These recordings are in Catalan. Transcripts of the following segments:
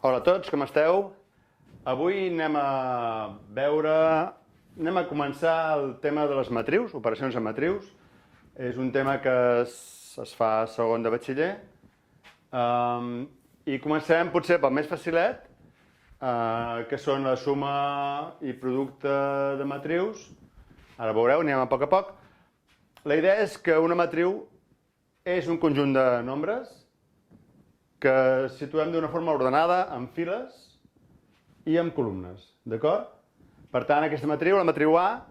Hola a tots, com esteu? Avui anem a començar el tema de les matrius, operacions amb matrius. És un tema que es fa a segon de batxiller. I començarem potser pel més facilet, que són la suma i producte de matrius. Ara veureu, anem a poc. La idea és que una matriu és un conjunt de nombres que situem d'una forma ordenada, en files i en columnes, d'acord? Per tant, aquesta matriu, la matriu A,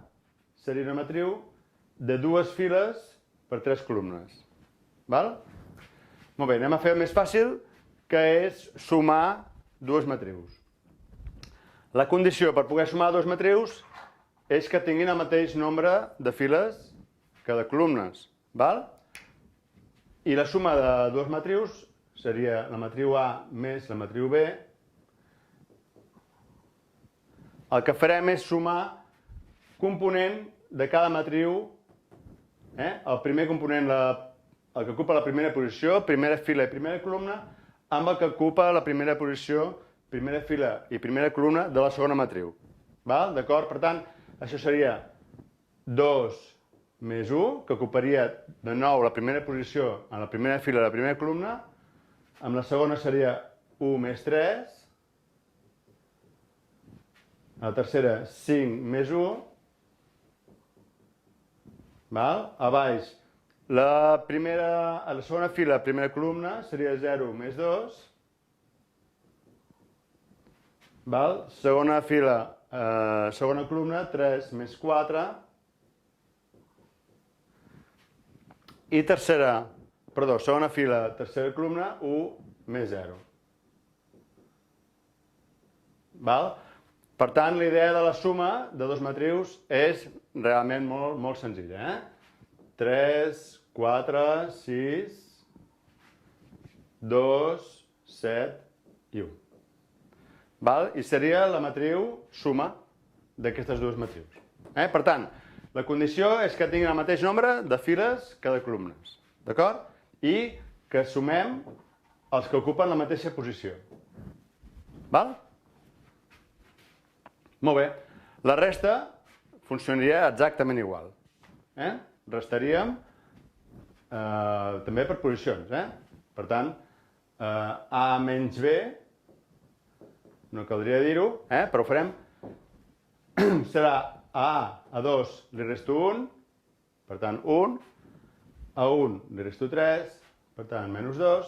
seria una matriu de dues files per tres columnes. Val? Molt bé, anem a fer el més fàcil, que és sumar dues matrius. La condició per poder sumar dues matrius és que tinguin el mateix nombre de files que de columnes. Val? I la suma de dues matrius seria la matriu A més la matriu B. El que farem és sumar component de cada matriu. El primer component, el que ocupa la primera posició, primera fila i primera columna, amb el que ocupa la primera posició, primera fila i primera columna de la segona matriu. D'acord? Per tant, això seria 2 més 1, que ocuparia de nou la primera posició en la primera fila i la primera columna. Amb la segona seria 1 més 3. A la tercera, 5 més 1. A baix, a la segona fila, primera columna, seria 0 més 2. Segona fila, segona columna, 3 més 4. I segona fila, tercera columna, 1 més 0. Per tant, la idea de la suma de dos matrius és realment molt senzilla. 3, 4, 6, 2, 7 i 1. I seria la matriu suma d'aquestes dues matrius. Per tant, la condició és que tinguin el mateix nombre de files que de columnes. D'acord? I que sumem els que ocupen la mateixa posició. Molt bé. La resta funcionaria exactament igual. Restaríem també per posicions. Per tant, A menys B, no caldria dir-ho, però ho farem. Serà a 2 li resto 1, per tant 1. A 1 li resto 3, per tant menys 2.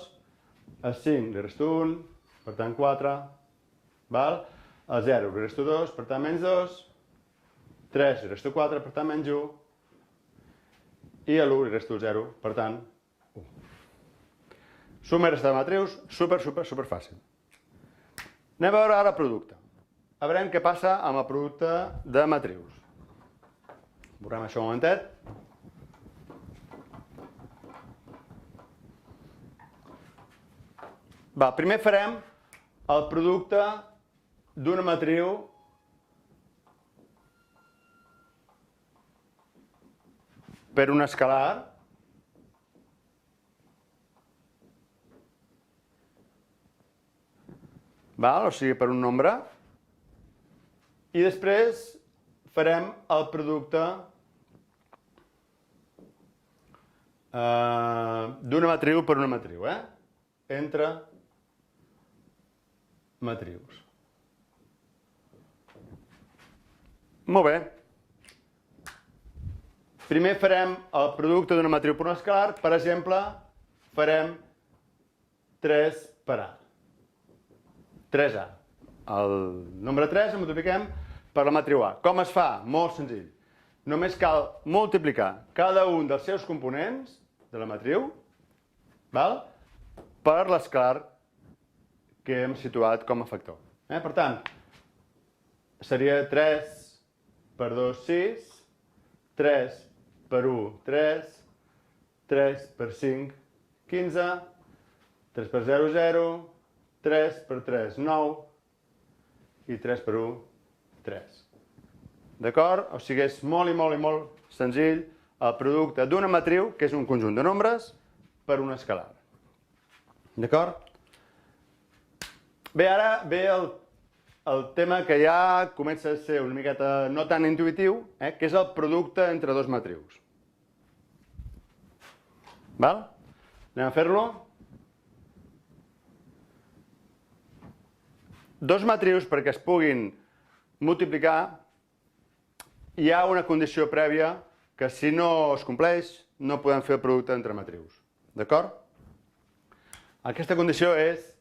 A 5 li resto 1, per tant 4. A 0 li resto 2, per tant menys 2. 3 li resto 4, per tant menys 1. I a l'1 li resto 0, per tant 1. Suma i resta de matrius, super fàcil. Anem a veure ara producte. A veure què passa amb el producte de matrius. Veurem això un momentet. Primer farem el producte d'una matriu per un escalar. O sigui, per un nombre. I després farem el producte d'una matriu per una matriu, entre matrius. Molt bé. Primer farem el producte d'una matriu per un escalar. Per exemple, farem 3 per A. 3A. El nombre 3 el multipliquem per la matriu A. Com es fa? Molt senzill. Només cal multiplicar cada un dels seus components de la matriu per l'escalar que hem situat com a factor. Per tant, seria 3 per 2, 6, 3 per 1, 3, 3 per 5, 15, 3 per 0, 0, 3 per 3, 9 i 3 per 1, 3. D'acord? O sigui, és molt senzill el producte d'una matriu, que és un conjunt de nombres, per un escalar. D'acord? Bé, ara ve el tema que ja comença a ser una miqueta no tan intuïtiu, que és el producte entre dos matrius. Val? Anem a fer-lo. Dos matrius, perquè es puguin multiplicar, hi ha una condició prèvia que si no es compleix no podem fer el producte entre matrius. D'acord? Aquesta condició és,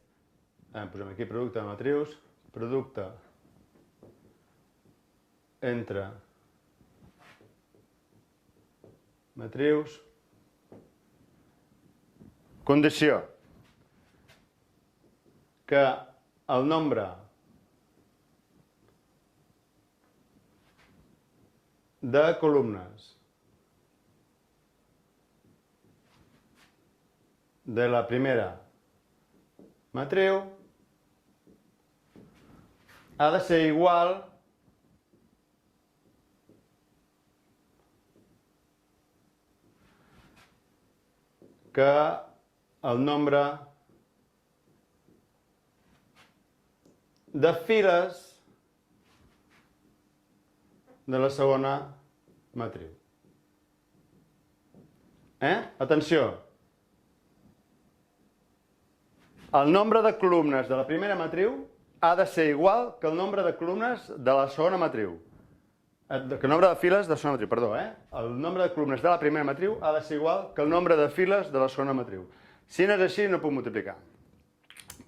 posem aquí producte de matrius, producte entre matrius, condició que el nombre de columnes de la primera matriu ha de ser igual que el nombre de files de la segona matriu. Atenció! El nombre de columnes de la primera matriu ha de ser igual que el nombre de columnes de la segona matriu. Que el nombre de files de la segona matriu, perdó, El nombre de columnes de la primera matriu ha de ser igual que el nombre de files de la segona matriu. Si no és així, no puc multiplicar.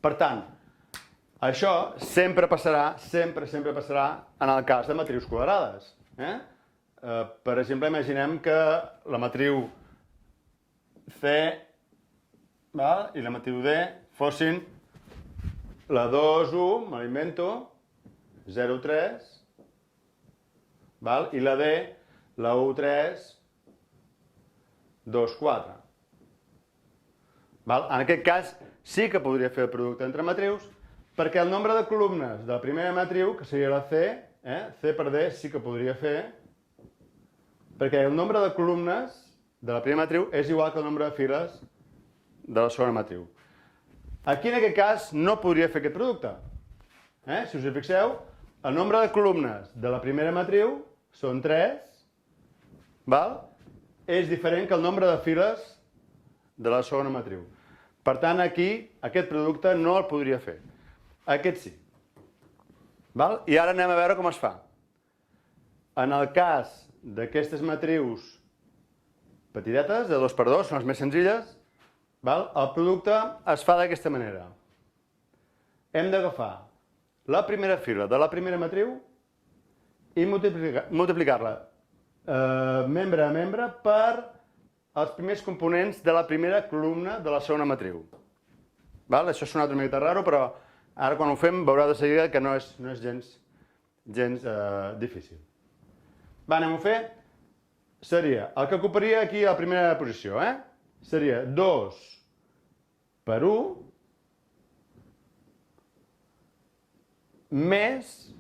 Per tant, això sempre passarà en el cas de matrius quadrades. Per exemple, imaginem que la matriu C i la matriu D fossin la 2, 1, me l'invento, 0, 3, i la D, la 1, 3, 2, 4. En aquest cas sí que podria fer el producte entre matrius, perquè el nombre de columnes de la primera matriu, que seria la C, C per D sí que podria fer, perquè el nombre de columnes de la primera matriu és igual que el nombre de files de la segona matriu. Aquí, en aquest cas, no podria fer aquest producte. Si us hi fixeu, el nombre de columnes de la primera matriu són 3, és diferent que el nombre de files de la segona matriu. Per tant, aquí, aquest producte no el podria fer. Aquest sí. I ara anem a veure com es fa. En el cas d'aquestes matrius petitetes, de 2x2, són les més senzilles, el producte es fa d'aquesta manera. Hem d'agafar la primera fila de la primera matriu i multiplicar-la membre a membre per els primers components de la primera columna de la segona matriu. Això sona una miqueta raro, però ara quan ho fem veureu de seguida que no és gens difícil. Anem a fer. Seria, el que ocuparia aquí a la primera posició, seria 2 per 1 més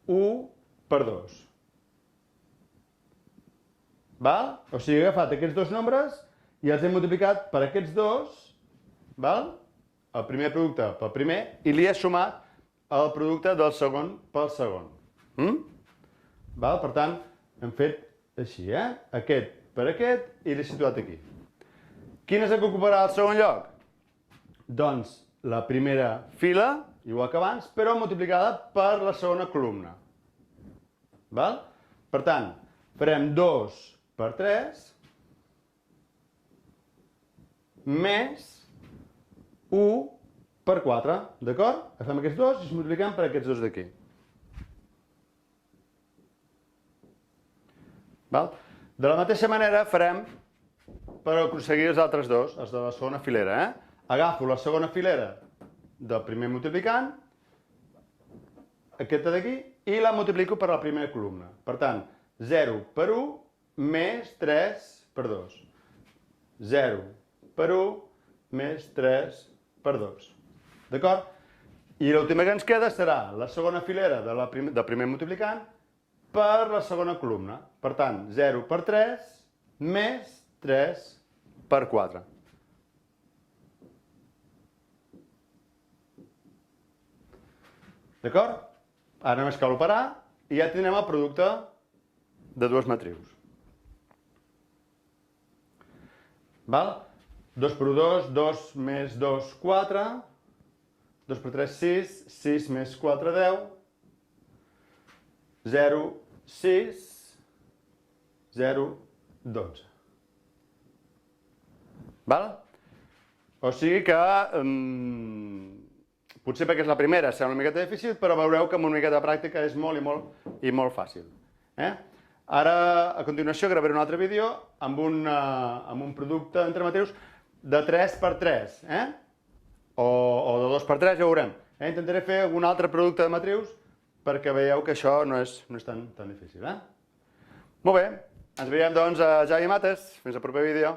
1 per 2. O sigui, he agafat aquests dos nombres i els he multiplicat per aquests dos, el primer producte pel primer, i li he sumat el producte del segon pel segon. Per tant, hem fet així, aquest per aquest i l'he situat aquí. Quin és el que ocuparà el segon lloc? Doncs la primera fila, igual que abans, però multiplicada per la segona columna. Per tant, farem 2 per 3 més 1 per 4, d'acord? Agafem aquests dos i els multipliquem per aquests dos d'aquí. De la mateixa manera farem per aconseguir els altres dos, els de la segona filera. Agafo la segona filera del primer multiplicant, aquesta d'aquí, i la multiplico per la primera columna. Per tant, 0 per 1 més 3 per 2. 0 per 1 més 3 per 2. D'acord? I l'última que ens queda serà la segona filera del primer multiplicant per la segona columna. Per tant, 0 per 3 més 3 per 4. D'acord? Ara només cal operar i ja tindrem el producte de dues matrius. Val? 2 per 2, 2 més 2, 4. 2 per 3, 6. 6 més 4, 10. 0, 6. 0, 12. Val? O sigui que, potser perquè és la primera, serà una miqueta difícil, però veureu que amb una miqueta de pràctica és molt i molt fàcil. Ara, a continuació, gravaré un altre vídeo amb un producte entre matrius de 3 per 3, o de 2 per 3, ja ho veurem. Intentaré fer algun altre producte de matrius perquè veieu que això no és tan difícil. Molt bé, ens veiem doncs a Javi Mates. Fins al proper vídeo.